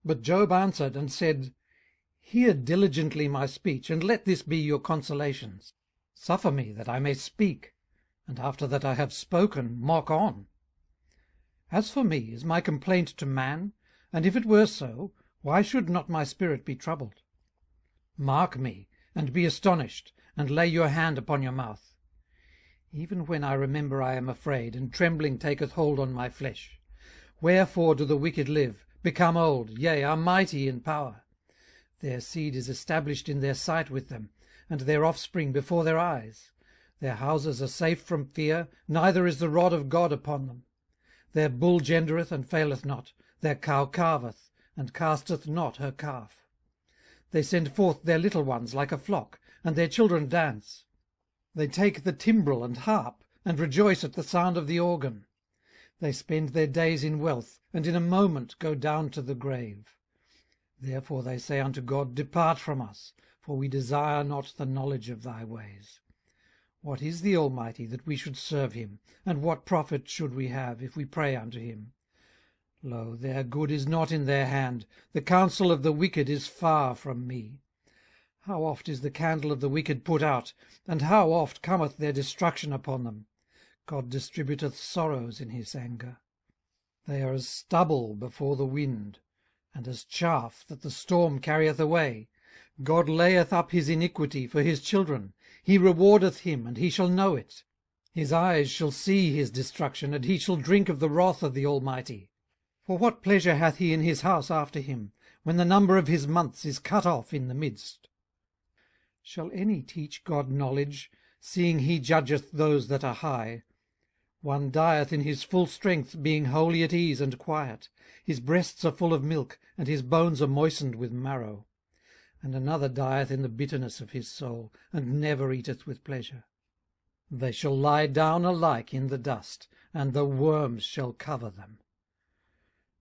But Job answered and said, Hear diligently my speech, and let this be your consolations. Suffer me that I may speak, and after that I have spoken, mock on. As for me, is my complaint to man? And if it were so, why should not my spirit be troubled? Mark me, and be astonished, and lay your hand upon your mouth. Even when I remember I am afraid, and trembling taketh hold on my flesh. Wherefore do the wicked live, become old, yea, are mighty in power? Their seed is established in their sight with them, and their offspring before their eyes. Their houses are safe from fear, neither is the rod of God upon them. Their bull gendereth and faileth not, their cow calveth, and casteth not her calf. They send forth their little ones like a flock, and their children dance. They take the timbrel and harp, and rejoice at the sound of the organ. They spend their days in wealth, and in a moment go down to the grave. Therefore they say unto God, Depart from us, for we desire not the knowledge of thy ways. What is the Almighty, that we should serve him? And what profit should we have, if we pray unto him? Lo, their good is not in their hand, the counsel of the wicked is far from me. How oft is the candle of the wicked put out, and how oft cometh their destruction upon them? God distributeth sorrows in his anger. They are as stubble before the wind, and as chaff that the storm carrieth away. God layeth up his iniquity for his children. He rewardeth him, and he shall know it. His eyes shall see his destruction, and he shall drink of the wrath of the Almighty. For what pleasure hath he in his house after him, when the number of his months is cut off in the midst? Shall any teach God knowledge, seeing he judgeth those that are high? One dieth in his full strength, being wholly at ease and quiet. His breasts are full of milk, and his bones are moistened with marrow. And another dieth in the bitterness of his soul, and never eateth with pleasure. They shall lie down alike in the dust, and the worms shall cover them.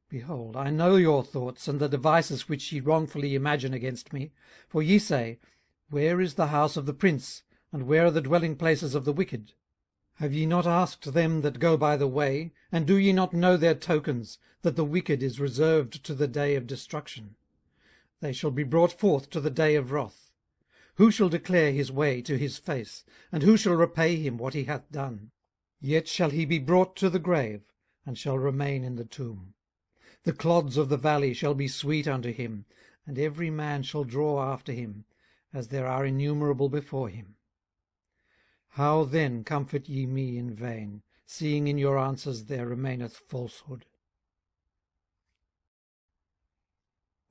Behold, I know your thoughts, and the devices which ye wrongfully imagine against me. For ye say, Where is the house of the prince, and where are the dwelling places of the wicked? Have ye not asked them that go by the way, and do ye not know their tokens, that the wicked is reserved to the day of destruction? They shall be brought forth to the day of wrath. Who shall declare his way to his face, and who shall repay him what he hath done? Yet shall he be brought to the grave, and shall remain in the tomb. The clods of the valley shall be sweet unto him, and every man shall draw after him, as there are innumerable before him. How then comfort ye me in vain, seeing in your answers there remaineth falsehood?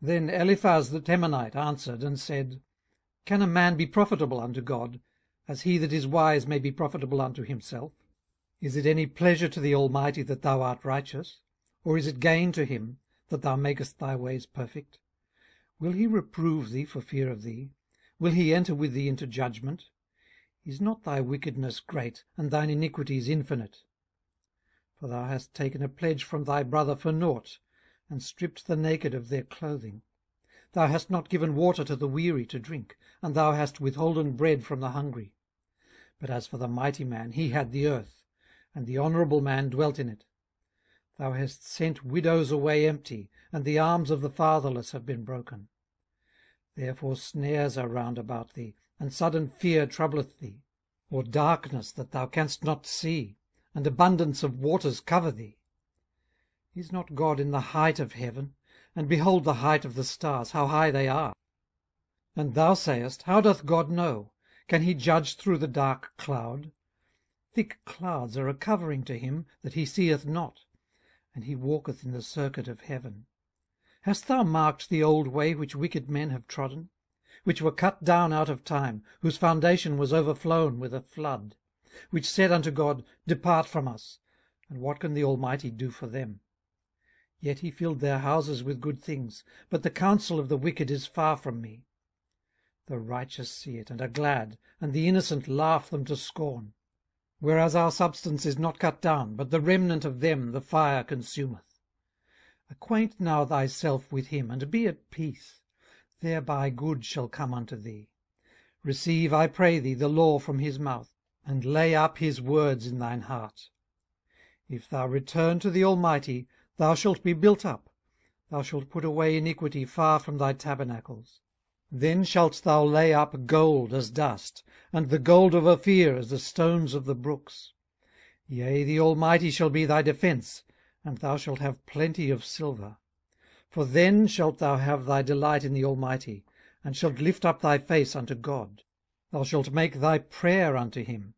Then Eliphaz the Temanite answered and said, Can a man be profitable unto God, as he that is wise may be profitable unto himself? Is it any pleasure to the Almighty that thou art righteous? Or is it gain to him that thou makest thy ways perfect? Will he reprove thee for fear of thee? Will he enter with thee into judgment? Is not thy wickedness great, and thine iniquities infinite? For thou hast taken a pledge from thy brother for naught, and stripped the naked of their clothing. Thou hast not given water to the weary to drink, and thou hast withholden bread from the hungry. But as for the mighty man, he had the earth, and the honourable man dwelt in it. Thou hast sent widows away empty, and the arms of the fatherless have been broken. Therefore snares are round about thee, and sudden fear troubleth thee, or darkness that thou canst not see, and abundance of waters cover thee. Is not God in the height of heaven? And behold the height of the stars, how high they are. And thou sayest, How doth God know? Can he judge through the dark cloud? Thick clouds are a covering to him, that he seeth not, and he walketh in the circuit of heaven. Hast thou marked the old way which wicked men have trodden, which were cut down out of time, whose foundation was overflown with a flood, which said unto God, Depart from us, and what can the Almighty do for them? Yet he filled their houses with good things, but the counsel of the wicked is far from me. The righteous see it, and are glad, and the innocent laugh them to scorn. Whereas our substance is not cut down, but the remnant of them the fire consumeth. Acquaint now thyself with him, and be at peace. Thereby good shall come unto thee. Receive, I pray thee, the law from his mouth, and lay up his words in thine heart. If thou return to the Almighty, thou shalt be built up. Thou shalt put away iniquity far from thy tabernacles. Then shalt thou lay up gold as dust, and the gold of Ophir as the stones of the brooks. Yea, the Almighty shall be thy defence, and thou shalt have plenty of silver. For then shalt thou have thy delight in the Almighty, and shalt lift up thy face unto God. Thou shalt make thy prayer unto him,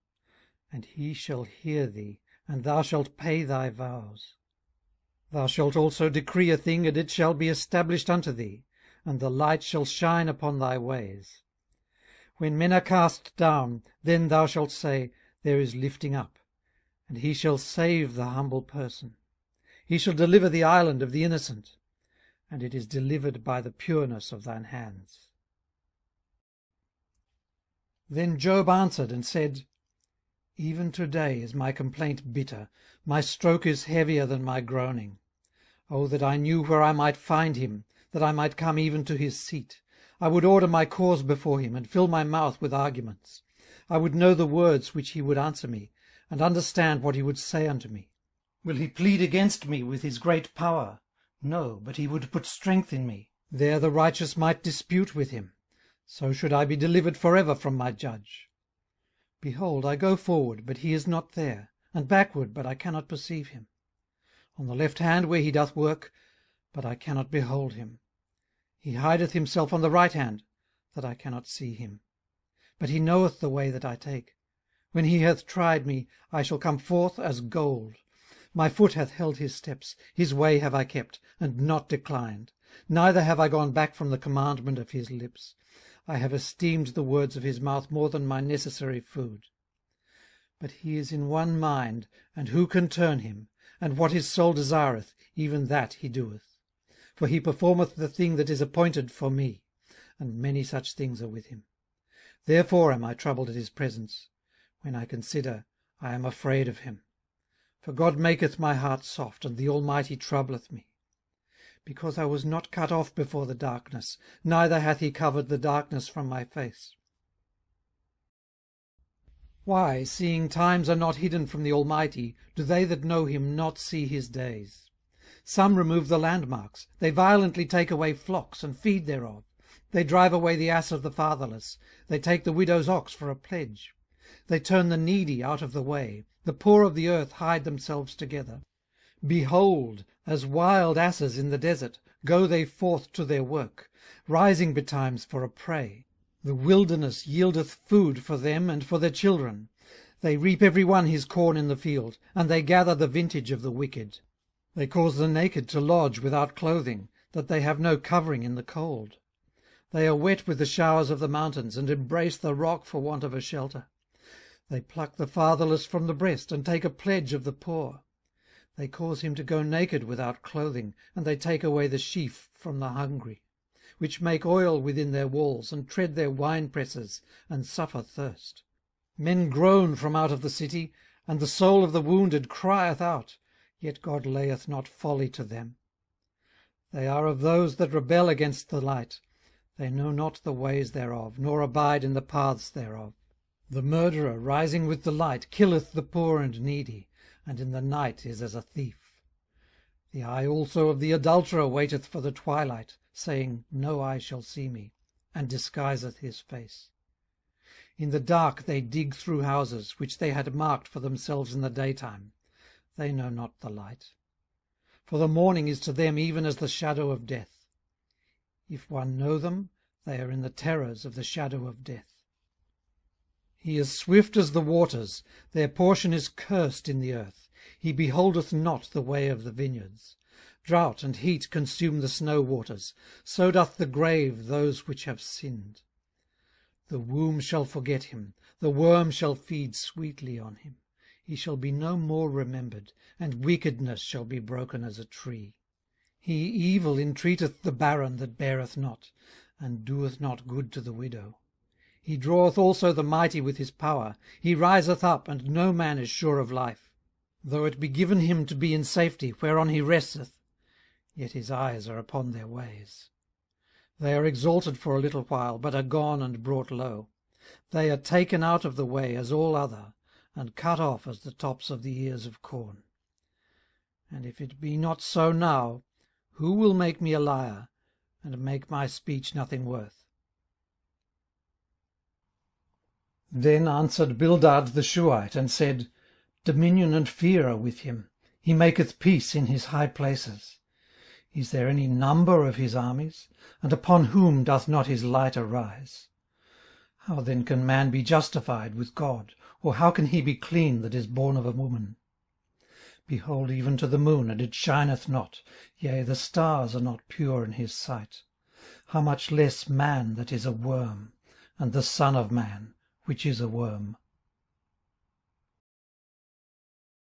and he shall hear thee, and thou shalt pay thy vows. Thou shalt also decree a thing, and it shall be established unto thee, and the light shall shine upon thy ways. When men are cast down, then thou shalt say, There is lifting up, and he shall save the humble person. He shall deliver the island of the innocent, and it is delivered by the pureness of thine hands. Then Job answered and said, Even today is my complaint bitter, my stroke is heavier than my groaning. O that I knew where I might find him, that I might come even to his seat. I would order my cause before him, and fill my mouth with arguments. I would know the words which he would answer me, and understand what he would say unto me. Will he plead against me with his great power? No, but he would put strength in me. There the righteous might dispute with him. So should I be delivered forever from my judge. Behold, I go forward, but he is not there, and backward, but I cannot perceive him. On the left hand where he doth work, but I cannot behold him. He hideth himself on the right hand, that I cannot see him. But he knoweth the way that I take. When he hath tried me, I shall come forth as gold. My foot hath held his steps, his way have I kept, and not declined. Neither have I gone back from the commandment of his lips. I have esteemed the words of his mouth more than my necessary food. But he is in one mind, and who can turn him? And what his soul desireth, even that he doeth. For he performeth the thing that is appointed for me, and many such things are with him. Therefore am I troubled at his presence. When I consider, I am afraid of him. For God maketh my heart soft, and the Almighty troubleth me. Because I was not cut off before the darkness, neither hath he covered the darkness from my face. Why, seeing times are not hidden from the Almighty, do they that know him not see his days? Some remove the landmarks, they violently take away flocks, and feed thereof. They drive away the ass of the fatherless, they take the widow's ox for a pledge. They turn the needy out of the way, the poor of the earth hide themselves together. Behold, as wild asses in the desert, go they forth to their work, rising betimes for a prey. The wilderness yieldeth food for them and for their children. They reap every one his corn in the field, and they gather the vintage of the wicked. They cause the naked to lodge without clothing, that they have no covering in the cold. They are wet with the showers of the mountains, and embrace the rock for want of a shelter. They pluck the fatherless from the breast, and take a pledge of the poor. They cause him to go naked without clothing, and they take away the sheaf from the hungry, which make oil within their walls, and tread their winepresses, and suffer thirst. Men groan from out of the city, and the soul of the wounded crieth out, yet God layeth not folly to them. They are of those that rebel against the light. They know not the ways thereof, nor abide in the paths thereof. The murderer rising with the light killeth the poor and needy, and in the night is as a thief. The eye also of the adulterer waiteth for the twilight, saying, No eye shall see me, and disguiseth his face. In the dark they dig through houses, which they had marked for themselves in the daytime. They know not the light. For the morning is to them even as the shadow of death. If one know them, they are in the terrors of the shadow of death. He is swift as the waters, their portion is cursed in the earth. He beholdeth not the way of the vineyards. Drought and heat consume the snow waters, so doth the grave those which have sinned. The womb shall forget him, the worm shall feed sweetly on him. He shall be no more remembered, and wickedness shall be broken as a tree. He evil entreateth the barren that beareth not, and doeth not good to the widow. He draweth also the mighty with his power. He riseth up, and no man is sure of life. Though it be given him to be in safety, whereon he resteth, yet his eyes are upon their ways. They are exalted for a little while, but are gone and brought low. They are taken out of the way as all other, and cut off as the tops of the ears of corn. And if it be not so now, Who will make me a liar, and make my speech nothing worth? Then answered Bildad the Shuhite, and said, Dominion and fear are with him. He maketh peace in his high places. Is there any number of his armies? And upon whom doth not his light arise? How then can man be justified with God? Or how can he be clean that is born of a woman? Behold, even to the moon, and it shineth not, yea, the stars are not pure in his sight. How much less man that is a worm, and the son of man, which is a worm?